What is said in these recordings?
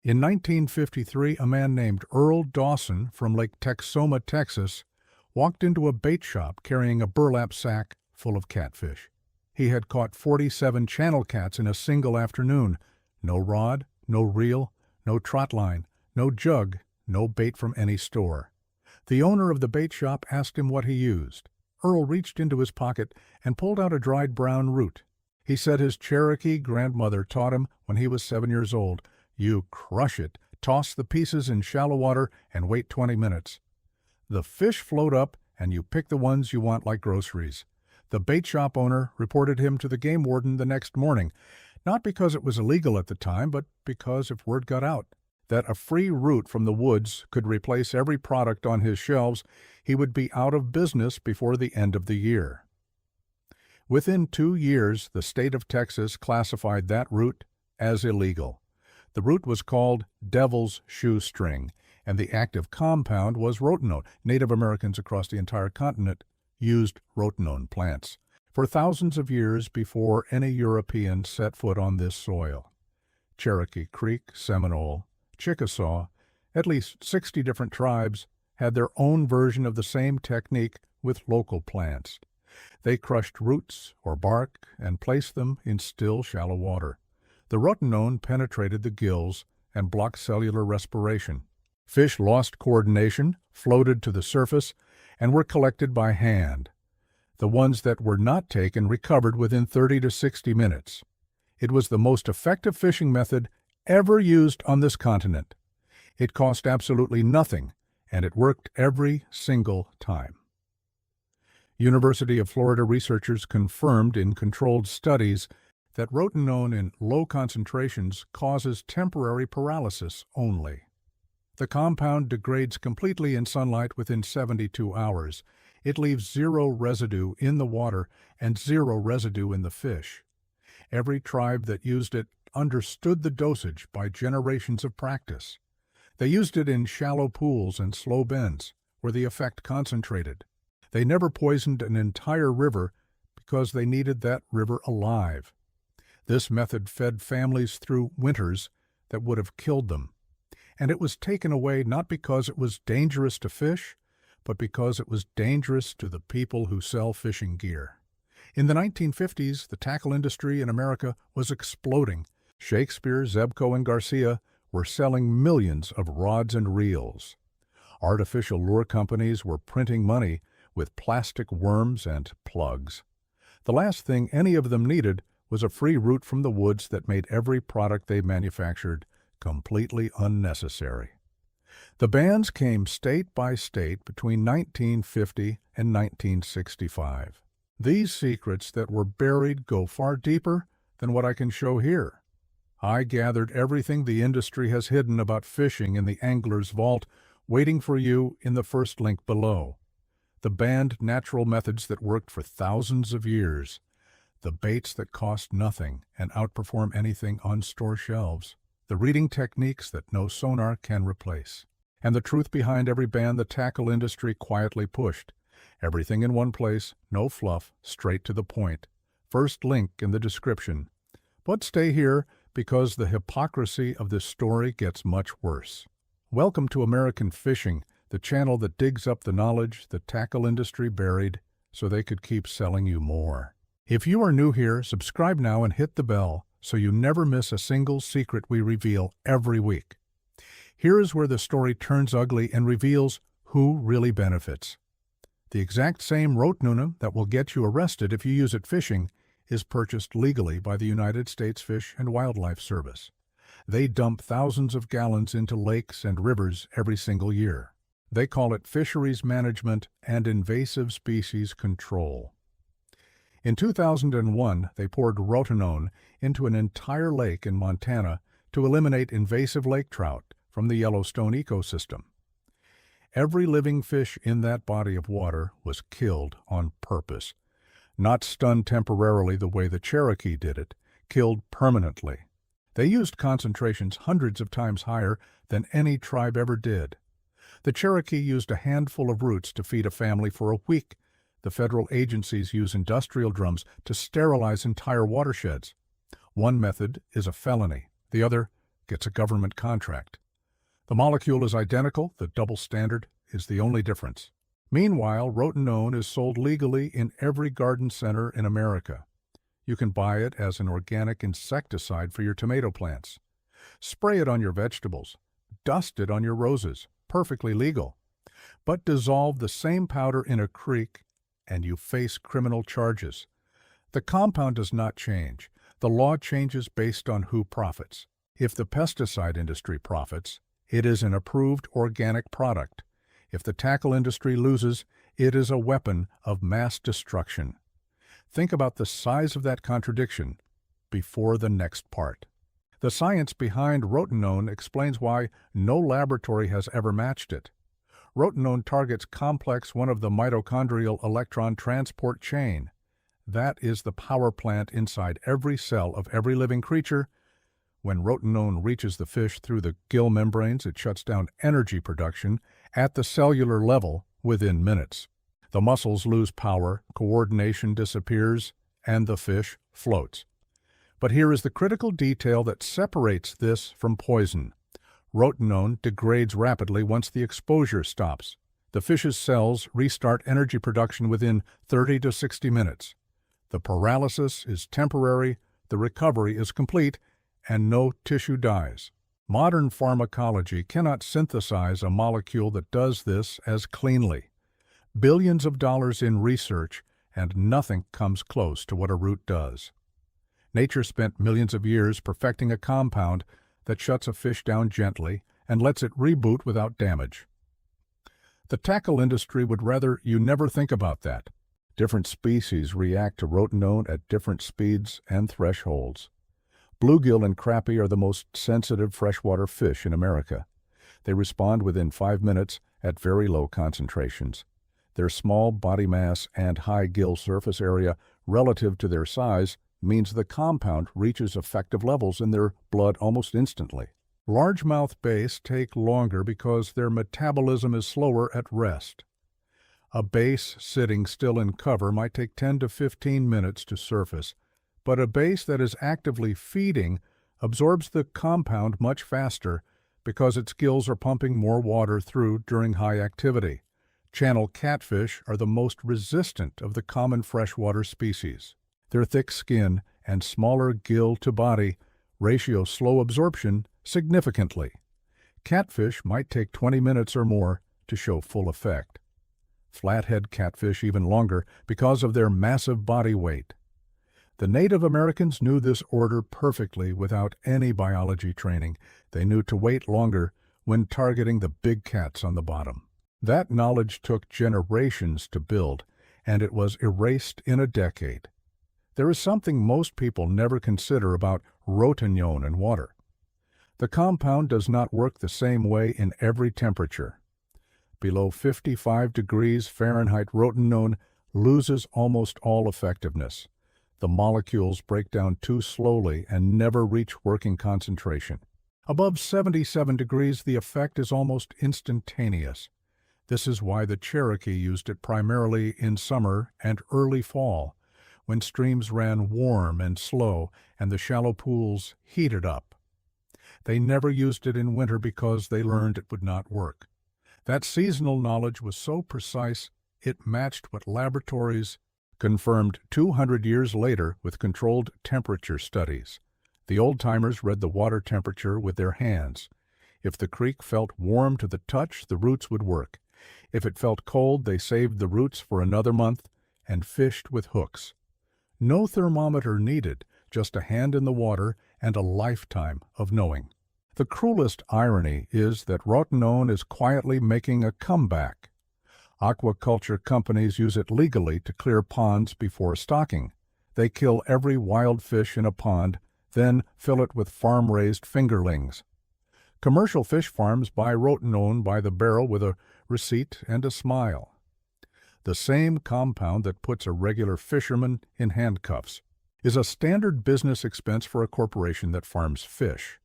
In 1953, a man named Earl Dawson from Lake Texoma, Texas, walked into a bait shop carrying a burlap sack full of catfish. He had caught 47 channel cats in a single afternoon. No rod, no reel, no trot line, no jug, no bait from any store. The owner of the bait shop asked him what he used. Earl reached into his pocket and pulled out a dried brown root. He said his Cherokee grandmother taught him when he was 7 years old. You crush it, toss the pieces in shallow water, and wait 20 minutes. The fish float up, and you pick the ones you want like groceries. The bait shop owner reported him to the game warden the next morning, not because it was illegal at the time, but because if word got out that a free root from the woods could replace every product on his shelves, he would be out of business before the end of the year. Within 2 years, the state of Texas classified that root as illegal. The root was called devil's shoestring, and the active compound was rotenone. Native Americans across the entire continent used rotenone plants for thousands of years before any European set foot on this soil. Cherokee Creek, Seminole, Chickasaw, at least 60 different tribes had their own version of the same technique with local plants. They crushed roots or bark and placed them in still, shallow water. The rotenone penetrated the gills and blocked cellular respiration. Fish lost coordination, floated to the surface, and were collected by hand. The ones that were not taken recovered within 30 to 60 minutes. It was the most effective fishing method ever used on this continent. It cost absolutely nothing, and it worked every single time. University of Florida researchers confirmed in controlled studies that rotenone in low concentrations causes temporary paralysis only. The compound degrades completely in sunlight within 72 hours. It leaves zero residue in the water and zero residue in the fish. Every tribe that used it understood the dosage by generations of practice. They used it in shallow pools and slow bends, where the effect concentrated. They never poisoned an entire river because they needed that river alive. This method fed families through winters that would have killed them. And it was taken away not because it was dangerous to fish, but because it was dangerous to the people who sell fishing gear. In the 1950s, the tackle industry in America was exploding. Shakespeare, Zebco, and Garcia were selling millions of rods and reels. Artificial lure companies were printing money with plastic worms and plugs. The last thing any of them needed was a free root from the woods that made every product they manufactured completely unnecessary. The bans came state by state between 1950 and 1965. These secrets that were buried go far deeper than what I can show here. I gathered everything the industry has hidden about fishing in the angler's vault, waiting for you in the first link below. The banned natural methods that worked for thousands of years. The baits that cost nothing and outperform anything on store shelves. The reading techniques that no sonar can replace. And the truth behind every ban the tackle industry quietly pushed. Everything in one place, no fluff, straight to the point. First link in the description. But stay here because the hypocrisy of this story gets much worse. Welcome to American Fishing, the channel that digs up the knowledge the tackle industry buried so they could keep selling you more. If you are new here, subscribe now and hit the bell so you never miss a single secret we reveal every week. Here is where the story turns ugly and reveals who really benefits. The exact same rotenone that will get you arrested if you use it fishing is purchased legally by the United States Fish and Wildlife Service. They dump thousands of gallons into lakes and rivers every single year. They call it fisheries management and invasive species control. In 2001, they poured rotenone into an entire lake in Montana to eliminate invasive lake trout from the Yellowstone ecosystem. Every living fish in that body of water was killed on purpose, not stunned temporarily the way the Cherokee did it, killed permanently. They used concentrations hundreds of times higher than any tribe ever did. The Cherokee used a handful of roots to feed a family for a week. The federal agencies use industrial drums to sterilize entire watersheds. One method is a felony, the other gets a government contract. The molecule is identical, the double standard is the only difference. Meanwhile, rotenone is sold legally in every garden center in America. You can buy it as an organic insecticide for your tomato plants. Spray it on your vegetables. Dust it on your roses. Perfectly legal. But dissolve the same powder in a creek and you face criminal charges. The compound does not change. The law changes based on who profits. If the pesticide industry profits, it is an approved organic product. If the tackle industry loses, it is a weapon of mass destruction. Think about the size of that contradiction before the next part. The science behind rotenone explains why no laboratory has ever matched it. Rotenone targets complex 1 of the mitochondrial electron transport chain. That is the power plant inside every cell of every living creature. When rotenone reaches the fish through the gill membranes, it shuts down energy production at the cellular level within minutes. The muscles lose power, coordination disappears, and the fish floats. But here is the critical detail that separates this from poison. Rotenone degrades rapidly once the exposure stops. The fish's cells restart energy production within 30 to 60 minutes. The paralysis is temporary, the recovery is complete, and no tissue dies. Modern pharmacology cannot synthesize a molecule that does this as cleanly. Billions of dollars in research, and nothing comes close to what a root does. Nature spent millions of years perfecting a compound that shuts a fish down gently and lets it reboot without damage. The tackle industry would rather you never think about that. Different species react to rotenone at different speeds and thresholds. Bluegill and crappie are the most sensitive freshwater fish in America. They respond within 5 minutes at very low concentrations. Their small body mass and high gill surface area relative to their size means the compound reaches effective levels in their blood almost instantly. Largemouth bass take longer because their metabolism is slower at rest. A bass sitting still in cover might take 10 to 15 minutes to surface, but a bass that is actively feeding absorbs the compound much faster because its gills are pumping more water through during high activity. Channel catfish are the most resistant of the common freshwater species. Their thick skin and smaller gill-to-body ratio slow absorption significantly. Catfish might take 20 minutes or more to show full effect. Flathead catfish even longer because of their massive body weight. The Native Americans knew this order perfectly without any biology training. They knew to wait longer when targeting the big cats on the bottom. That knowledge took generations to build, and it was erased in a decade. There is something most people never consider about rotenone in water. The compound does not work the same way in every temperature. Below 55 degrees Fahrenheit, rotenone loses almost all effectiveness. The molecules break down too slowly and never reach working concentration. Above 77 degrees, the effect is almost instantaneous. This is why the Cherokee used it primarily in summer and early fall, when streams ran warm and slow and the shallow pools heated up. They never used it in winter because they learned it would not work. That seasonal knowledge was so precise, it matched what laboratories confirmed 200 years later with controlled temperature studies. The old-timers read the water temperature with their hands. If the creek felt warm to the touch, the roots would work. If it felt cold, they saved the roots for another month and fished with hooks. No thermometer needed, just a hand in the water and a lifetime of knowing. The cruelest irony is that rotenone is quietly making a comeback. Aquaculture companies use it legally to clear ponds before stocking. They kill every wild fish in a pond, then fill it with farm-raised fingerlings. Commercial fish farms buy rotenone by the barrel with a receipt and a smile. The same compound that puts a regular fisherman in handcuffs is a standard business expense for a corporation that farms fish.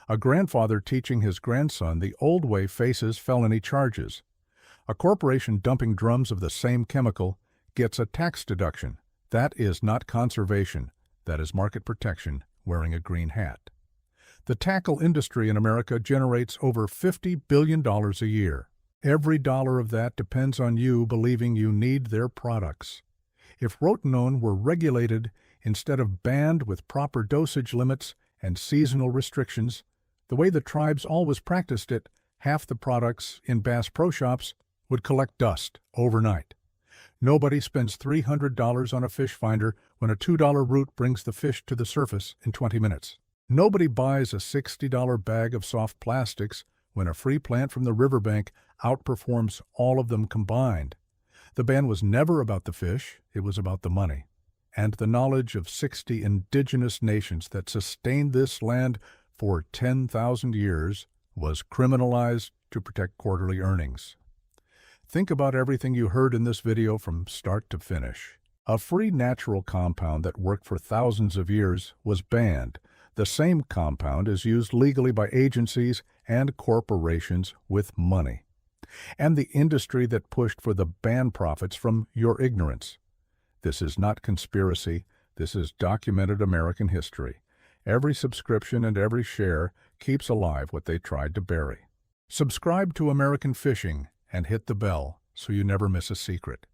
A grandfather teaching his grandson the old way faces felony charges. A corporation dumping drums of the same chemical gets a tax deduction. That is not conservation. That is market protection wearing a green hat. The tackle industry in America generates over $50 billion a year. Every dollar of that depends on you believing you need their products. If rotenone were regulated instead of banned with proper dosage limits and seasonal restrictions, the way the tribes always practiced it, half the products in Bass Pro Shops would collect dust overnight. Nobody spends $300 on a fish finder when a $2 root brings the fish to the surface in 20 minutes. Nobody buys a $60 bag of soft plastics when a free plant from the riverbank outperforms all of them combined. The ban was never about the fish, it was about the money. And the knowledge of 60 indigenous nations that sustained this land for 10,000 years was criminalized to protect quarterly earnings. Think about everything you heard in this video from start to finish. A free natural compound that worked for thousands of years was banned. The same compound is used legally by agencies and corporations with money. And the industry that pushed for the ban profits from your ignorance. This is not conspiracy, this is documented American history. Every subscription and every share keeps alive what they tried to bury. Subscribe to American Fishing and hit the bell so you never miss a secret.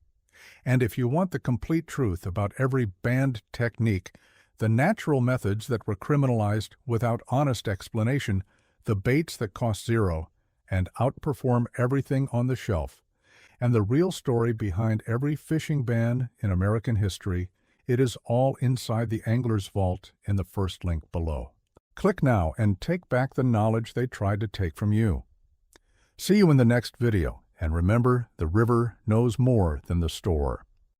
And if you want the complete truth about every banned technique, the natural methods that were criminalized without honest explanation, the baits that cost zero and outperform everything on the shelf, and the real story behind every fishing ban in American history, it is all inside the Angler's Vault in the first link below. Click now and take back the knowledge they tried to take from you. See you in the next video, and remember, the river knows more than the store.